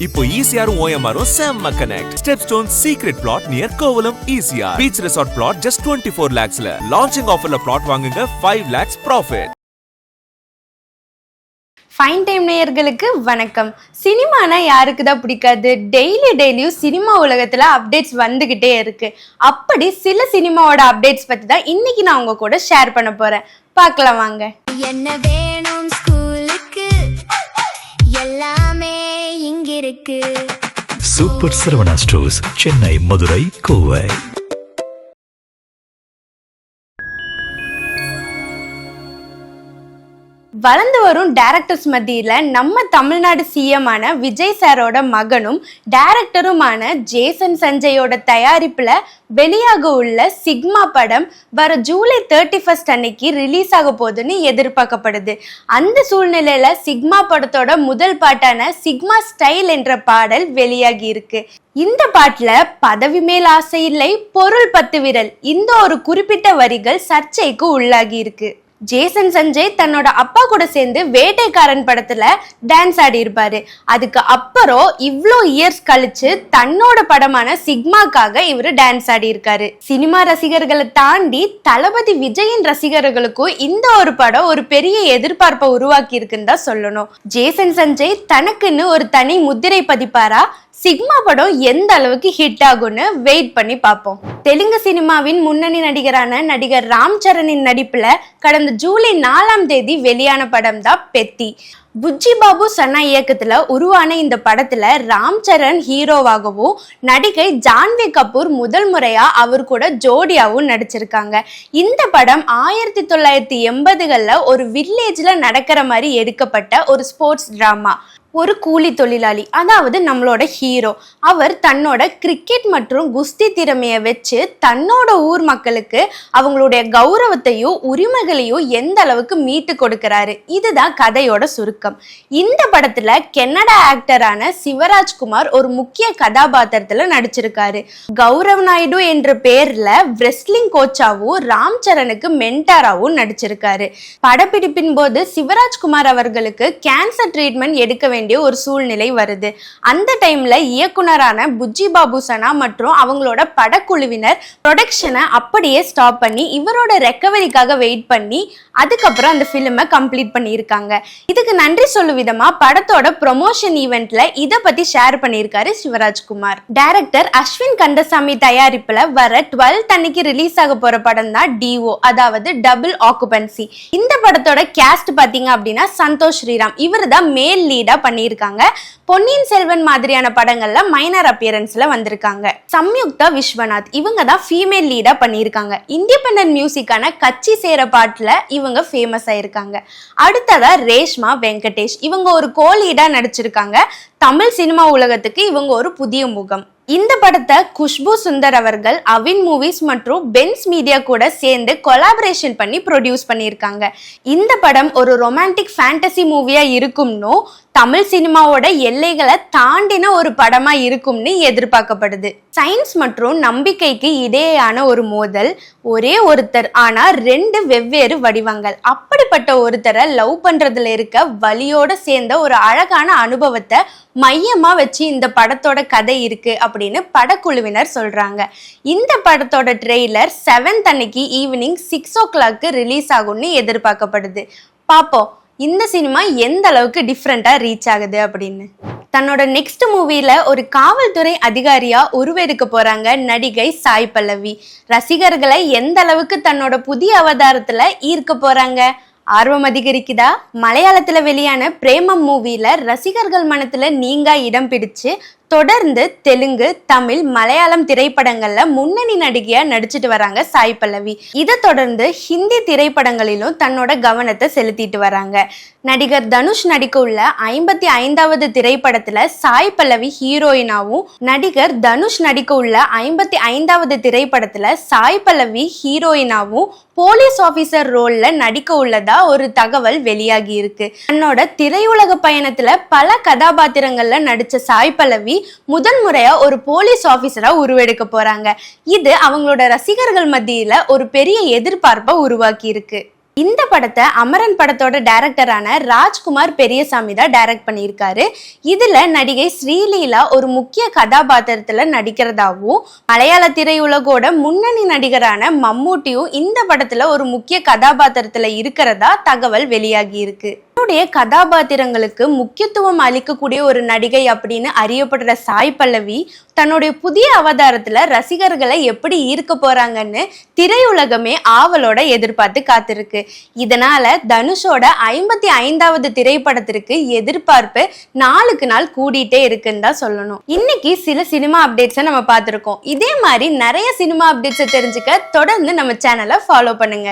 இப்போ ECR OMR செம்ம connect. Stepstone secret plot near Kovalam ECR. Beach resort plot just 24 lakhs ல. Launching offerல plot வாங்குங்க 5 lakhs profit. Fine time நேயர்களுக்கு வணக்கம். சினிமானா யாருக்கு தான் பிடிக்காது? டெய்லியும் சினிமா உலகத்துல அப்டேட்ஸ் வந்துகிட்டே இருக்கு. அப்படி சில சினிமாவோட அப்டேட்ஸ் பத்தி தான் இன்னைக்கு நான் உங்க கூட ஷேர் பண்ண போறேன். பார்க்கலாம் வாங்க. என்ன வேணும் ஸ்கூலுக்கு எல்லாமே இங்க இருக்கு. Super Saravana stores, Chennai, Madurai, Kovai. வளர்ந்து வரும் டைரக்டர்ஸ் மத்தியில நம்ம தமிழ்நாடு சிஎமான விஜய் சாரோட மகனும் டைரக்டருமான ஜேசன் சஞ்சயோட தயாரிப்புல வெளியாக உள்ள சிக்மா படம் வர ஜூலை 31 அன்னைக்கு ரிலீஸ் ஆக போகுதுன்னு எதிர்பார்க்கப்படுது. அந்த சூழ்நிலையில சிக்மா படத்தோட முதல் பாட்டான சிக்மா ஸ்டைல் என்ற பாடல் வெளியாகி இருக்கு. இந்த பாட்டுல பதவி மேல் ஆசை இல்லை, பொருள் 10 விரல், இந்த ஒரு குறிப்பிட்ட வரிகள் சர்ச்சைக்கு உள்ளாகி இருக்கு. ஜேசன் சஞ்சய் தன்னோட அப்பா கூட சேர்ந்து வேட்டைக்காரன் படத்துல டான்ஸ் ஆடி இருப்பாரு. அதுக்கு அப்புறம் இவ்வளோ இயர்ஸ் கழிச்சு தன்னோட படமான சிக்மாக்காக இவரு டான்ஸ் ஆடி இருக்காரு. சினிமா ரசிகர்களை தாண்டி தளபதி விஜயின் ரசிகர்களுக்கும் இந்த ஒரு படம் ஒரு பெரிய எதிர்பார்ப்பை உருவாக்கி இருக்குன்னு தான் சொல்லணும். ஜேசன் சஞ்சய் தனக்குன்னு ஒரு தனி முத்திரை பதிப்பாரா? சிக்மா படம் எந்த அளவுக்கு ஹிட் ஆகும்னு வெயிட் பண்ணி பார்ப்போம். தெலுங்கு சினிமாவின் முன்னணி நடிகரான நடிகர் ராம் சரணின் நடிப்புல கடந்த ஜூலை 4ஆம் தேதி வெளியான படம் தான் பெத்தி. புஜ்ஜி பாபு சன்னா இயக்கத்துல உருவான இந்த படத்துல ராம் சரண் ஹீரோவாகவும் நடிகை ஜான்வி கபூர் முதல் முறையா அவர் கூட ஜோடியாவும் நடிச்சிருக்காங்க. இந்த படம் 1980களில் ஒரு வில்லேஜ்ல நடக்கிற மாதிரி எடுக்கப்பட்ட ஒரு ஸ்போர்ட்ஸ் டிராமா. ஒரு கூலி தொழிலாளி, அதாவது நம்மளோட ஹீரோ, அவர் தன்னோட கிரிக்கெட் மற்றும் குஸ்தி திறமையை வச்சு தன்னோட ஊர் மக்களுக்கு அவங்களுடைய கௌரவத்தையும் உரிமைகளையும் எந்த அளவுக்கு மீட்டு கொடுக்கிறாரு. இதுதான் கதையோட சுருக்கம். இந்த படத்துல கன்னடா ஆக்டரான சிவராஜ்குமார் ஒரு முக்கிய கதாபாத்திரத்துல நடிச்சிருக்காரு. கௌரவ் நாயுடு என்ற பேர்ல ரெஸ்லிங் கோச்சாவும் ராம் சரணுக்கு மென்டாராவும் நடிச்சிருக்காரு. படப்பிடிப்பின் போது சிவராஜ்குமார் அவர்களுக்கு கேன்சர் ட்ரீட்மெண்ட் எடுக்க வேண்டிய ஒரு சூழ்நிலை வருது. அந்த டைம்ல இயக்குனரான புஜ்ஜி பாபு சனா மற்றும் அவங்களோட படக்குழுவினர் ப்ரொடக்ஷனை அப்படியே ஸ்டாப் பண்ணி இவரோட ரெக்கவரிக்காக வெயிட் பண்ணி அதுக்கப்புறம் அந்த ஃபிலிமை கம்ப்ளீட் பண்ணியிருக்காங்க. இதுக்கு நன்றி சொல்லும் விதமா படத்தோட ப்ரொமோஷன் ஈவெண்ட்ல இதை பத்தி ஷேர் பண்ணியிருக்காரு சிவராஜ்குமார். டைரக்டர் அஸ்வின் கந்தசாமி தயாரிப்புல வர 12th அன்னைக்கு ரிலீஸ் ஆக போற படம் தான் டிஓ, அதாவது டபுள் ஆக்குபன்சி. இந்த படத்தோட கேஸ்ட் பாத்தீங்க அப்படின்னா சந்தோஷ் ஸ்ரீராம், இவர் தான் மேல் லீடா பண்ணியிருக்காங்க. பொன்னியின் செல்வன் மாதிரியான படங்கள்ல மைனர் அப்பியரன்ஸ்ல வந்திருக்காங்க. சம்யுக்தா விஸ்வநாத், இவங்க தான் ஃபீமேல் லீடா பண்ணியிருக்காங்க. இண்டிபெண்டன்ட் மியூசிக்கான கட்சி சேர பாட்டுல இவங்க ஃபேமஸ் ஆயிருக்காங்க. அடுத்ததா ரேஷ்மா வெங்கடேஷ், இவங்க ஒரு கோ லீடா நடிச்சிருக்காங்க. தமிழ் சினிமா உலகத்துக்கு இவங்க ஒரு புதிய முகம். இந்த படத்தை குஷ்பு சுந்தர் அவர்கள் அவின் மூவிஸ் மற்றும் பென்ஸ் மீடியா கூட சேர்ந்து கொலாபரேஷன் பண்ணி ப்ரொடியூஸ் பண்ணியிருக்காங்க. இந்த படம் ஒரு ரொமான்டிக் ஃபேண்டசி மூவியா இருக்கும்னோ தமிழ் சினிமாவோட எல்லைகளை தாண்டின ஒரு படமா இருக்கும்னு எதிர்பார்க்கப்படுது. சயின்ஸ் மற்றும் நம்பிக்கைக்கு இடையேயான ஒரு மோதல், ஒரே ஒருத்தர் ஆனா 2 வெவ்வேறு வடிவங்கள், அப்படிப்பட்ட ஒருத்தரை லவ் பண்றதுல இருக்க வலியோட சேர்ந்த ஒரு அழகான அனுபவத்தை மையமா வச்சு இந்த படத்தோட கதை இருக்கு அப்படின்னு படக்குழுவினர் சொல்றாங்க. இந்த படத்தோட ட்ரெய்லர் 7th அன்னைக்கு ஈவினிங் 6 o'clock ரிலீஸ் ஆகும்னு எதிர்பார்க்கப்படுது. பாப்போம் இந்த சினிமா எந்த அளவுக்கு டிஃப்ரெண்டா ரீச் ஆகுது அப்படின்னு. தன்னோட நெக்ஸ்ட் மூவில ஒரு காவல்துறை அதிகாரியா உருவெடுக்க போறாங்க நடிகை சாய் பல்லவி. ரசிகர்களை எந்த அளவுக்கு தன்னோட புதிய அவதாரத்துல ஈர்க்க போறாங்க? ஆர்வம் அதிகரிக்குதா? மலையாளத்துல வெளியான பிரேமம் மூவில ரசிகர்கள் மனத்துல நீங்கா இடம் பிடிச்சு தொடர்ந்து தெலுங்கு, தமிழ், மலையாளம் திரைப்படங்கள்ல முன்னணி நடிகையா நடிச்சிட்டு வராங்க சாய் பல்லவி. இதை தொடர்ந்து ஹிந்தி திரைப்படங்களிலும் தன்னோட கவனத்தை செலுத்திட்டு வராங்க. நடிகர் தனுஷ் நடிக்க உள்ள 55வது திரைப்படத்துல சாய் பல்லவி ஹீரோயினாவும், நடிகர் தனுஷ் நடிக்க உள்ள 55வது திரைப்படத்துல சாய் பல்லவி ஹீரோயினாவும் போலீஸ் ஆபீசர் ரோல்ல நடிக்க உள்ளதா ஒரு தகவல் வெளியாகி இருக்கு. தன்னோட திரையுலக பயணத்துல பல கதாபாத்திரங்கள்ல நடிச்ச சாய் பல்லவி முதல் முறையா ஒரு போலீஸ் ஆபீசரா உருவெடுக்க போறாங்க. இது அவங்களோட ரசிகர்கள் மத்தியில ஒரு பெரிய எதிர்பார்ப்பை உருவாக்கி இருக்கு. இந்த படத்தை அமரன் படத்தோட டைரக்டரான ராஜ்குமார் பெரியசாமி தான் டைரக்ட் பண்ணியிருக்காரு. இதுல நடிகை ஸ்ரீலீலா ஒரு முக்கிய கதாபாத்திரத்துல நடிக்கிறதாவும், மலையாள திரையுலகோட முன்னணி நடிகரான மம்மூட்டியும் இந்த படத்துல ஒரு முக்கிய கதாபாத்திரத்துல இருக்கிறதா தகவல் வெளியாகி இருக்கு. தன்னுடைய கதாபாத்திரங்களுக்கு முக்கியத்துவம் அளிக்கக்கூடிய ஒரு நடிகை அப்படின்னு அறியப்படுற சாய் பல்லவி தன்னுடைய புதிய அவதாரத்துல ரசிகர்களை எப்படி ஈர்க்க போறாங்கன்னு திரையுலகமே ஆவலோட எதிர்பார்த்து காத்திருக்கு. இதனால தனுஷோட 55வது திரைப்படத்திற்கு எதிர்பார்ப்பு நாளுக்கு நாள் கூடிட்டே இருக்குன்னு தான் சொல்லணும். இன்னைக்கு சில சினிமா அப்டேட்ஸை நம்ம பார்த்திருக்கோம். இதே மாதிரி நிறைய சினிமா அப்டேட்ஸை தெரிஞ்சுக்க தொடர்ந்து நம்ம சேனலை ஃபாலோ பண்ணுங்க.